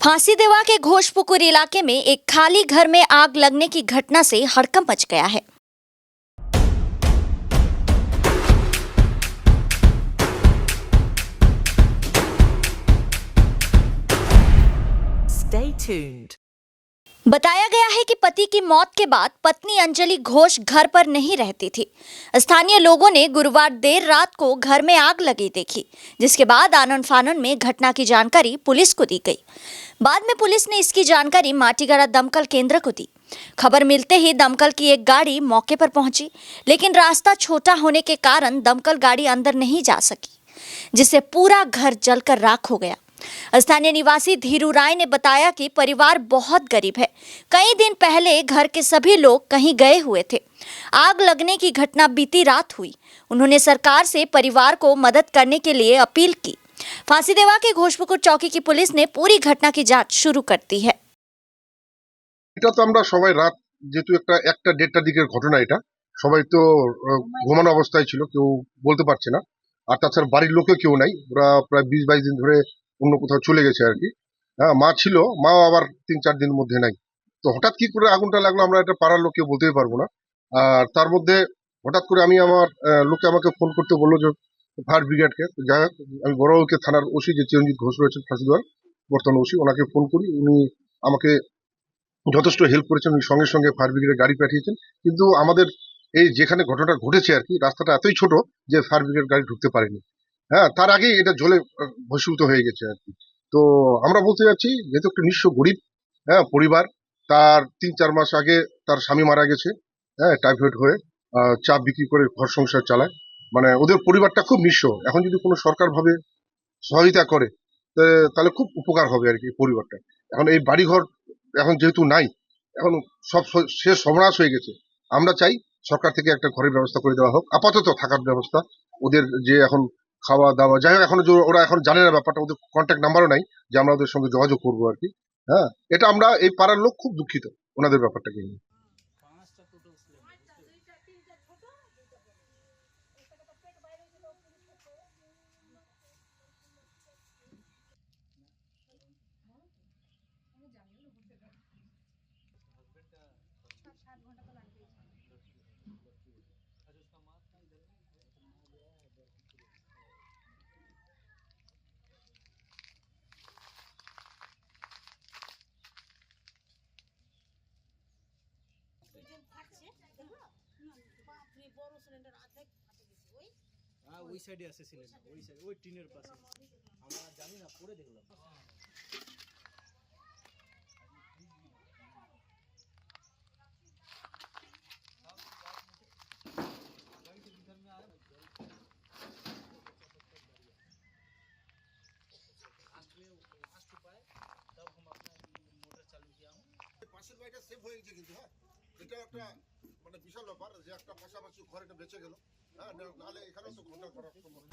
फांसीदेवा के घोषपुकुर इलाके में एक खाली घर में आग लगने की घटना से हड़कंप मच गया है। Stay tuned. बताया गया है कि पति की मौत के बाद पत्नी अंजलि घोष घर पर नहीं रहती थी। स्थानीय लोगों ने गुरुवार देर रात को घर में आग लगी देखी, जिसके बाद आनन फानन में घटना की जानकारी पुलिस को दी गई। बाद में पुलिस ने इसकी जानकारी माटीगड़ा दमकल केंद्र को दी। खबर मिलते ही दमकल की एक गाड़ी मौके पर पहुंची, लेकिन रास्ता छोटा होने के कारण दमकल गाड़ी अंदर नहीं जा सकी, जिससे पूरा घर जलकर राख हो गया। स्थानीय निवासी धीरू राय ने बताया कि परिवार बहुत गरीब है। कई दिन पहले घर के सभी लोग कहीं गए हुए थे। आग लगने की घटना बीती रात हुई। उन्होंने सरकार से परिवार को मदद करने के लिए अपील की। फांसीदेवा के घोषपुकुर चौकी की पुलिस ने पूरी घटना की जांच शुरू कर दी है। এটা তো আমরা সবাই রাত যেহেতু একটা দেড়টার দিকের ঘটনা, এটা সবাই তো ঘুমানো অবস্থায় ছিল, কেউ বলতে পারছে না। আর তাছাড়া বাড়ির লোকে কেউ নাই, ওরা প্রায় 20-22 দিন ধরে অন্য কোথাও চলে গেছে আর কি। হ্যাঁ, মা ছিল, মাও আবার 3-4 দিনের মধ্যে নাই। তো হঠাৎ কি করে আগুনটা লাগলো আমরা এটা পাড়ার লোককে বলতেই পারবো না। আর তার মধ্যে হঠাৎ করে আমি আমার লোকে আমাকে ফোন করতে বললো যে ফায়ার ব্রিগেডকে। যাই হোক, আমি বড়বাবুকে থানার ওসি যে চিরঞ্জিত ঘোষ রয়েছেন ফাঁসিদেওয়ার বর্তমান ওসি, ওনাকে ফোন করি। উনি আমাকে যথেষ্ট হেল্প করেছেন। উনি সঙ্গে সঙ্গে ফায়ার ব্রিগেডের গাড়ি পাঠিয়েছেন। কিন্তু আমাদের এই যেখানে ঘটনাটা ঘটেছে আর কি, রাস্তাটা এতই ছোট যে ফায়ার ব্রিগেড গাড়ি ঢুকতে পারেনি। হ্যাঁ, তার আগেই এটা জ্বলে ভস্মীভূত হয়ে গেছে আর কি। তো আমরা বলতে যাচ্ছি, যেহেতু একটা নিঃস্ব গরিব পরিবার, তার 3-4 মাস আগে তার স্বামী মারা গেছে, টাইফয়েড হয়ে, চা বিক্রি করে ঘর সংসার চালায়। মানে ওদের পরিবারটা খুব নিঃস্ব। এখন যদি কোনো সরকার ভাবে সহায়তা করে তাহলে খুব উপকার হবে আর কি পরিবারটা। এখন এই বাড়িঘর এখন যেহেতু নাই, এখন সব শেষ সর্বনাশ হয়ে গেছে। আমরা চাই সরকার থেকে একটা ঘরের ব্যবস্থা করে দেওয়া হোক, আপাতত থাকার ব্যবস্থা। ওদের যে এখন খাওয়া দাওয়া, যাই হোক, এখনো ওরা এখন জানে না ব্যাপারটা, ওদের কন্ট্যাক্ট নাম্বারও নাই যে আমরা ওদের সঙ্গে যোগাযোগ করবো আর কি। হ্যাঁ, এটা আমরা এই পাড়ার লোক খুব দুঃখিত ওনাদের ব্যাপারটাকে নিয়ে। ওই সাইডে আছে সিলিন্ডার, ওই সাইড ওই টিনের পাশে। আমরা জানি না, পরে দেখলাম। পাশের বাড়িটা সেভ হয়ে গেছে কিন্তু। হ্যাঁ, এটা একটা মানে বিশাল ব্যাপার যে একটা পাশাপাশি ঘর এটা বেঁচে গেল। হ্যাঁ, নাহলে এখানেও তো ঘন্টা করা সম্ভব।